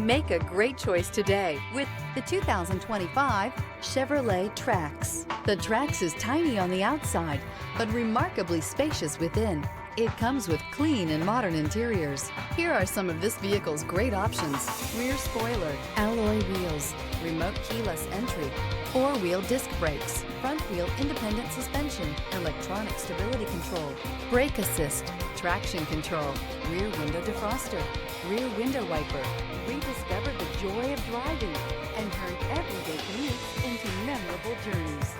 Make a great choice today with the 2025 Chevrolet Trax. The Trax is tiny on the outside, but remarkably spacious within. It comes with clean and modern interiors. Here are some of this vehicle's great options: rear spoiler, alloy wheels, remote keyless entry, four-wheel disc brakes, front-wheel independent suspension, electronic stability control, brake assist, traction control, rear window defroster, rear window wiper. Rediscover the joy of driving and turn everyday commutes into memorable journeys.